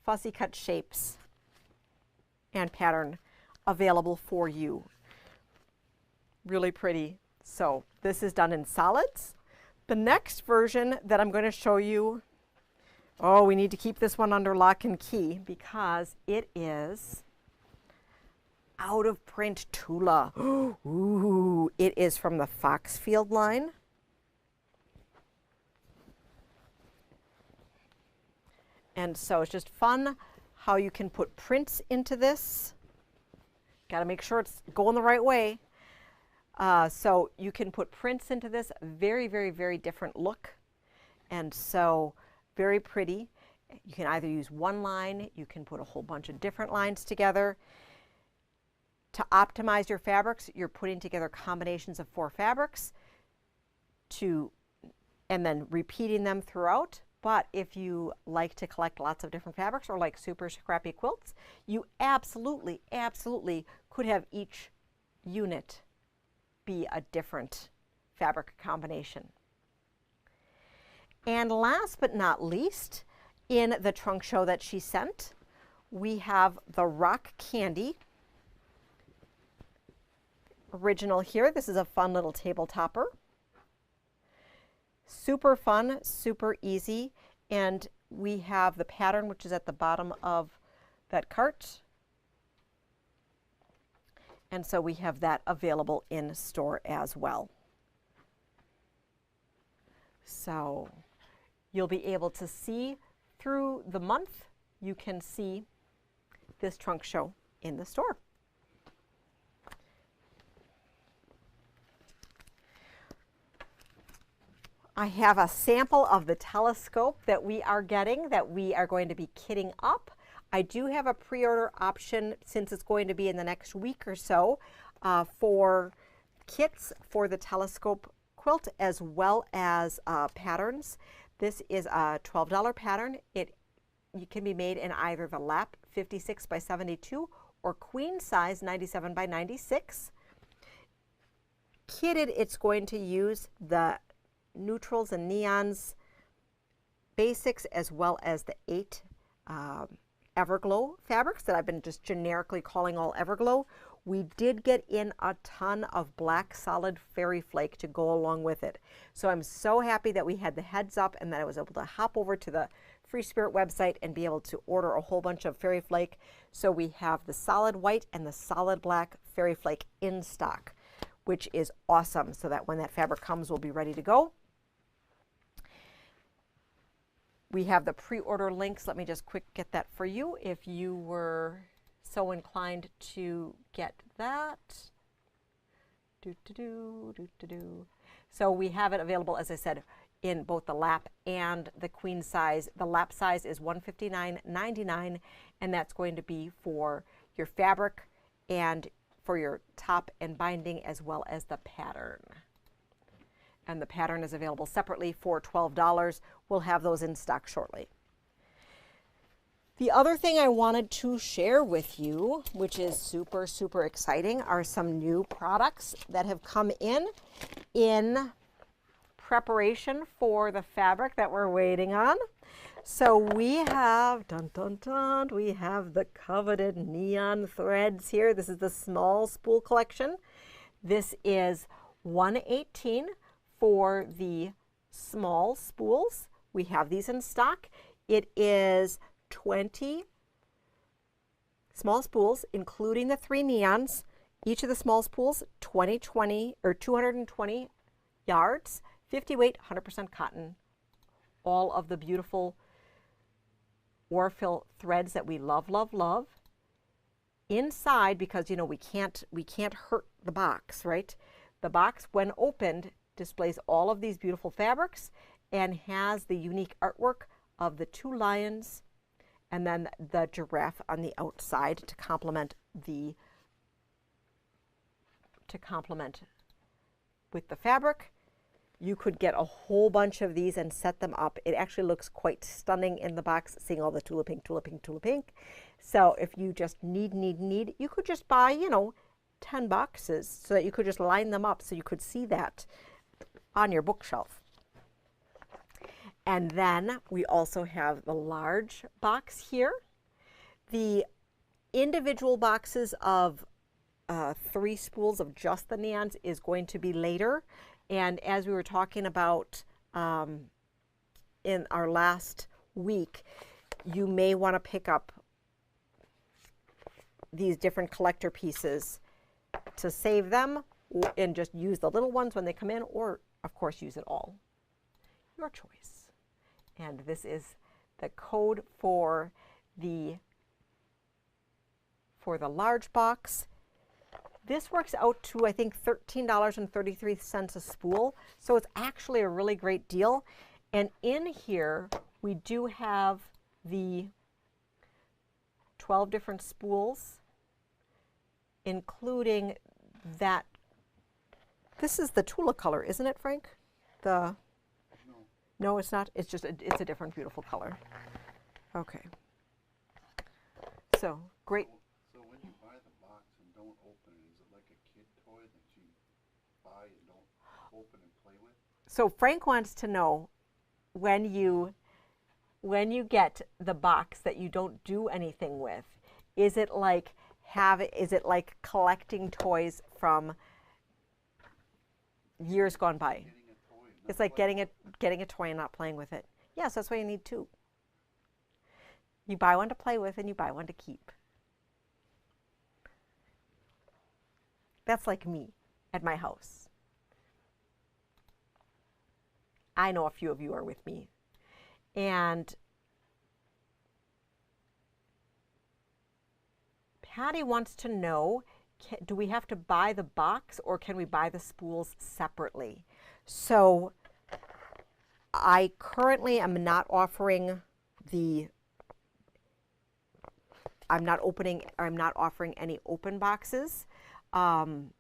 fussy cut shapes, and pattern available for you. Really pretty. So this is done in solids. The next version that I'm going to show you, oh, we need to keep this one under lock and key because it is out of print Tula. Ooh, it is from the Foxfield line. And so it's just fun how you can put prints into this. Got to make sure it's going the right way. So you can put prints into this. Very, very, very different look. And so very pretty. You can either use one line, you can put a whole bunch of different lines together. To optimize your fabrics, you're putting together combinations of 4 fabrics and then repeating them throughout. But if you like to collect lots of different fabrics or like super scrappy quilts, you absolutely, absolutely could have each unit be a different fabric combination. And last but not least, in the trunk show that she sent, we have the Rock Candy original here. This is a fun little table topper. Super fun, super easy, and we have the pattern which is at the bottom of that cart. And so we have that available in store as well. So you'll be able to see through the month, you can see this trunk show in the store. I have a sample of the telescope that we are getting, that we are going to be kitting up. I do have a pre-order option since it's going to be in the next week or so for kits for the telescope quilt as well as patterns. This is a $12 pattern. It can be made in either the lap 56 by 72 or queen size 97 by 96. Kitted, it's going to use the neutrals and neons basics as well as the 8 Everglow fabrics that I've been just generically calling all Everglow. We did get in a ton of black solid fairy flake to go along with it. So I'm so happy that we had the heads up and that I was able to hop over to the Free Spirit website and be able to order a whole bunch of fairy flake. So we have the solid white and the solid black fairy flake in stock, which is awesome, so that when that fabric comes, we'll be ready to go. We have the pre-order links. Let me just quick get that for you if you were so inclined to get that. So we have it available, as I said, in both the lap and the queen size. The lap size is $159.99, and that's going to be for your fabric and for your top and binding as well as the pattern. And the pattern is available separately for $12. We'll have those in stock shortly. The other thing I wanted to share with you, which is super, super exciting, are some new products that have come in preparation for the fabric that we're waiting on. So we have, dun dun dun, we have the coveted neon threads here. This is the small spool collection. This is $118 for the small spools. We have these in stock. It is 20 small spools, including the 3 neons. Each of the small spools, 220 yards, 50 weight, 100% cotton. All of the beautiful Aurifil threads that we love, love, love. Inside, because you know we can't hurt the box, right? The box, when opened, displays all of these beautiful fabrics and has the unique artwork of the 2 lions and then the giraffe on the outside to complement with the fabric. You could get a whole bunch of these and set them up. It actually looks quite stunning in the box, seeing all the Tula Pink, Tula Pink, Tula Pink. So if you just need, you could just buy, 10 boxes so that you could just line them up so you could see that on your bookshelf. And then we also have the large box here. The individual boxes of 3 spools of just the neons is going to be later. And as we were talking about in our last week, you may want to pick up these different collector pieces to save them and just use the little ones when they come in, or of course use it all. Your choice. And this is the code for the large box. This works out to, I think, $13.33 a spool. So it's actually a really great deal. And in here, we do have the 12 different spools, including that. This is the Tula color, isn't it, Frank? No, it's not. It's just, it's a different beautiful color. Okay. So, great. So when you buy the box and don't open it, is it like a kid toy that you buy and don't open and play with? So Frank wants to know, when you get the box that you don't do anything with, is it like collecting toys from years gone by? It's like getting a toy and not playing with it. Yes, that's why you need 2. You buy one to play with and you buy one to keep. That's like me at my house. I know a few of you are with me. And Patty wants to know, do we have to buy the box or can we buy the spools separately? So I currently am not offering I'm not offering any open boxes. And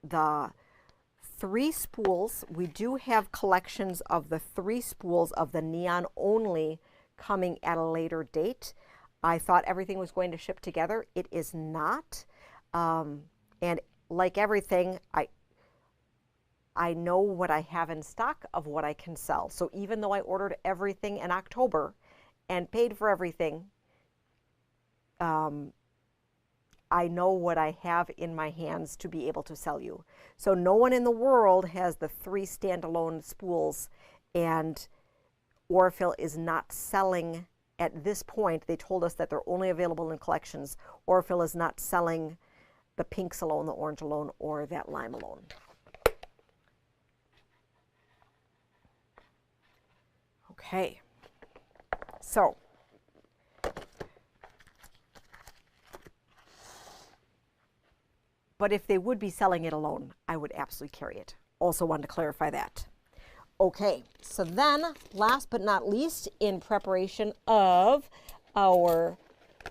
the 3 spools, we do have collections of the 3 spools of the neon only coming at a later date. I thought everything was going to ship together. It is not. And like everything, I know what I have in stock of what I can sell. So even though I ordered everything in October and paid for everything, I know what I have in my hands to be able to sell you. So no one in the world has the 3 standalone spools, and Aurifil is not selling at this point. They told us that they're only available in collections. Aurifil is not selling the pinks alone, the orange alone, or that lime alone. Okay, so but if they would be selling it alone, I would absolutely carry it. Also wanted to clarify that. Okay, so then last but not least, in preparation of our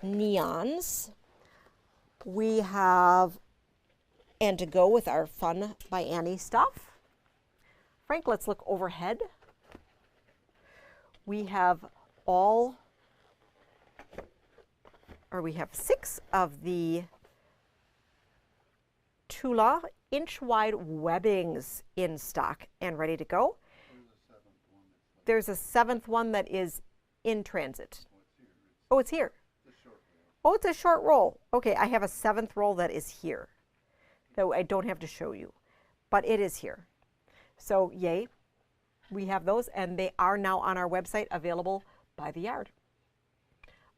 neons, we have, and to go with our Fun by Annie stuff, Frank, let's look overhead. We have we have 6 of the Tula inch-wide webbings in stock and ready to go. There's a 7th one that is in transit. Oh, it's here. Oh, it's a short roll. Okay, I have a 7th roll that is here, though I don't have to show you, but it is here. So yay, we have those, and they are now on our website, available by the yard.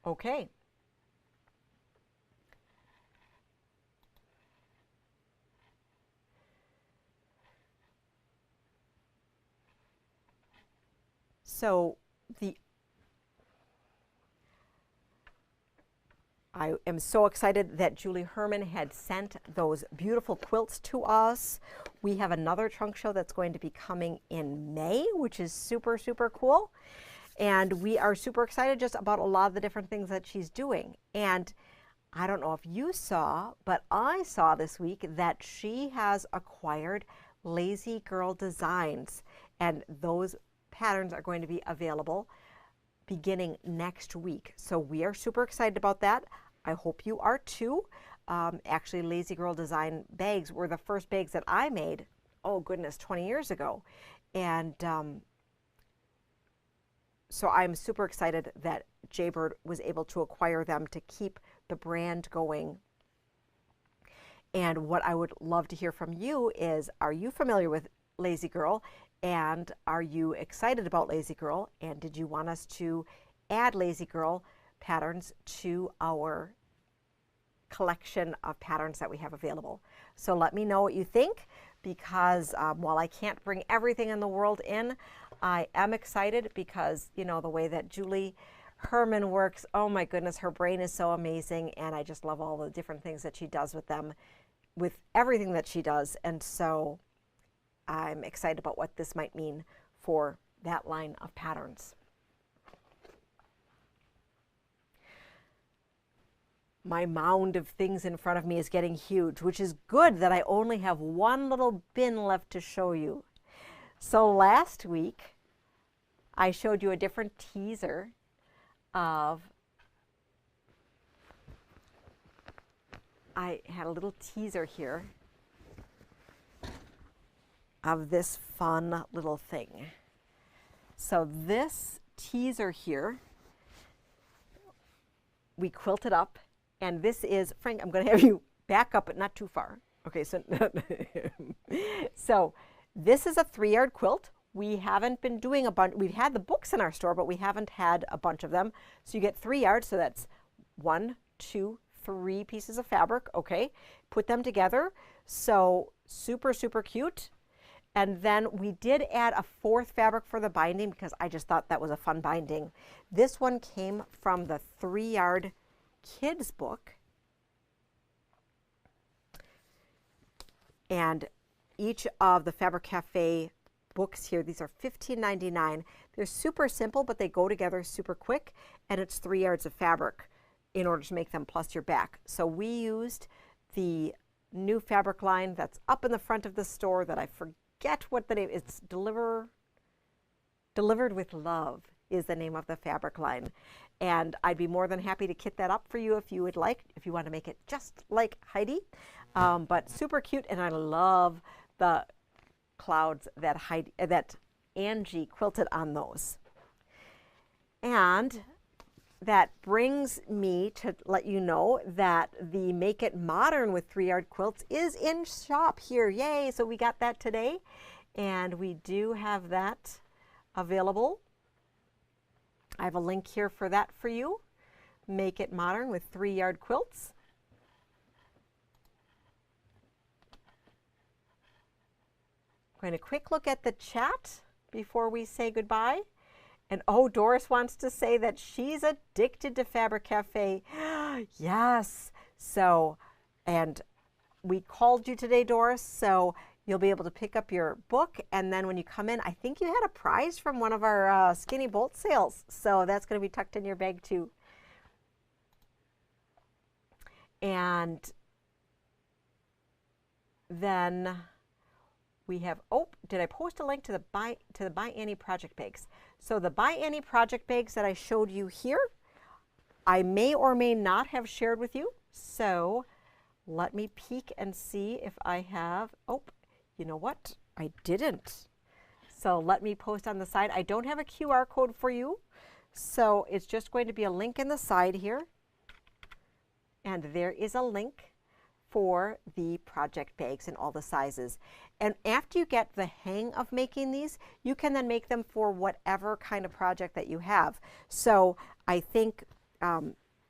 Okay. So I am so excited that Julie Herman had sent those beautiful quilts to us. We have another trunk show that's going to be coming in May, which is super, super cool. And we are super excited just about a lot of the different things that she's doing. And I don't know if you saw, but I saw this week that she has acquired Lazy Girl Designs, and those patterns are going to be available beginning next week. So we are super excited about that. I hope you are too. Actually, Lazy Girl Design bags were the first bags that I made, oh goodness, 20 years ago. And so I'm super excited that Jaybird was able to acquire them to keep the brand going And what I would love to hear from you is, are you familiar with Lazy Girl? And are you excited about Lazy Girl? And did you want us to add Lazy Girl patterns to our collection of patterns that we have available? So let me know what you think, because while I can't bring everything in the world in, I am excited because, you know, the way that Julie Herman works, oh my goodness, her brain is so amazing, and I just love all the different things that she does with them, with everything that she does. And so I'm excited about what this might mean for that line of patterns. My mound of things in front of me is getting huge, which is good that I only have one little bin left to show you. So last week, I showed you a different teaser of, I had a little teaser here of this fun little thing. So this teaser here, we quilted up. And this is, Frank, I'm going to have you back up, but not too far. Okay, so, so this is a 3-yard quilt. We haven't been doing a bunch. We've had the books in our store, but we haven't had a bunch of them. So you get 3 yards, so that's 1, 2, 3 pieces of fabric, okay? Put them together. So super, super cute. And then we did add a 4th fabric for the binding because I just thought that was a fun binding. This one came from the 3-yard kids book, and each of the Fabric Cafe books here, these are $15.99. They're super simple, but they go together super quick, and it's 3 yards of fabric in order to make them plus your back. So we used the new fabric line that's up in the front of the store that I forget what the name is. It's Delivered with Love is the name of the fabric line. And I'd be more than happy to kit that up for you if you would like, if you want to make it just like Heidi. But super cute, and I love the clouds that that Angie quilted on those. And that brings me to let you know that the Make It Modern with 3-yard quilts is in shop here. Yay! So we got that today, and we do have that available. I have a link here for that for you. Make It Modern with 3-yard quilts. Going to quick look at the chat before we say goodbye. And oh, Doris wants to say that she's addicted to Fabric Cafe. Yes. So, and we called you today, Doris, so you'll be able to pick up your book, and then when you come in, I think you had a prize from one of our Skinny Bolt sales, so that's going to be tucked in your bag too. And then we have, oh, did I post a link to the By Annie project bags? So the By Annie project bags that I showed you here, I may or may not have shared with you. So let me peek and see if I have, oh, you know what? I didn't. So let me post on the side. I don't have a QR code for you. So it's just going to be a link in the side here. And there is a link for the project bags in all the sizes. And after you get the hang of making these, you can then make them for whatever kind of project that you have. So I think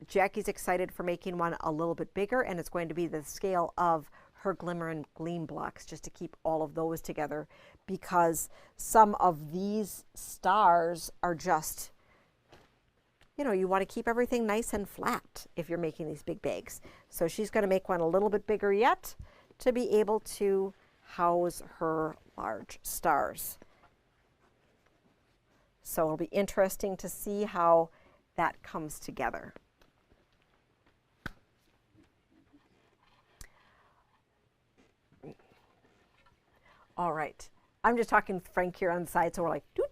Jackie's excited for making one a little bit bigger, and it's going to be the scale of her Glimmer and Gleam blocks, just to keep all of those together, because some of these stars are just, you know, you want to keep everything nice and flat if you're making these big bags. So she's going to make one a little bit bigger yet to be able to house her large stars. So it'll be interesting to see how that comes together. All right, I'm just talking with Frank here on the side, so we're like do.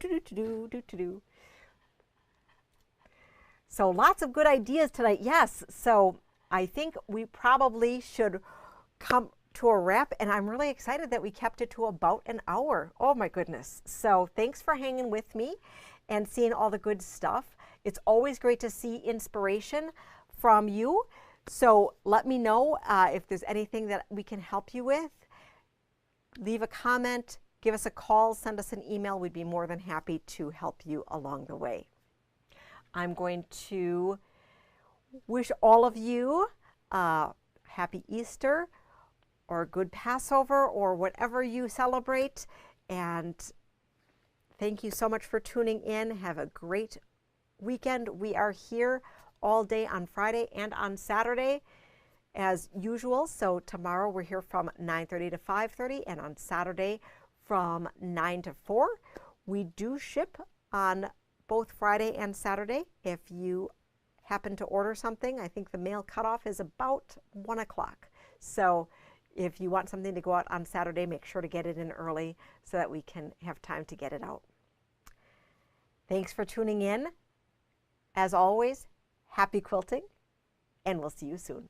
So lots of good ideas tonight. Yes, so I think we probably should come to a wrap, and I'm really excited that we kept it to about an hour. Oh my goodness. So thanks for hanging with me and seeing all the good stuff. It's always great to see inspiration from you. So let me know if there's anything that we can help you with. Leave a comment, give us a call, send us an email. We'd be more than happy to help you along the way. I'm going to wish all of you a happy Easter or a good Passover or whatever you celebrate. And thank you so much for tuning in. Have a great weekend. We are here all day on Friday and on Saturday as usual. So tomorrow we're here from 9:30 to 5:30 and on Saturday from 9 to 4. We do ship on both Friday and Saturday. If you happen to order something, I think the mail cutoff is about 1 o'clock. So if you want something to go out on Saturday, make sure to get it in early so that we can have time to get it out. Thanks for tuning in. As always, happy quilting, and we'll see you soon.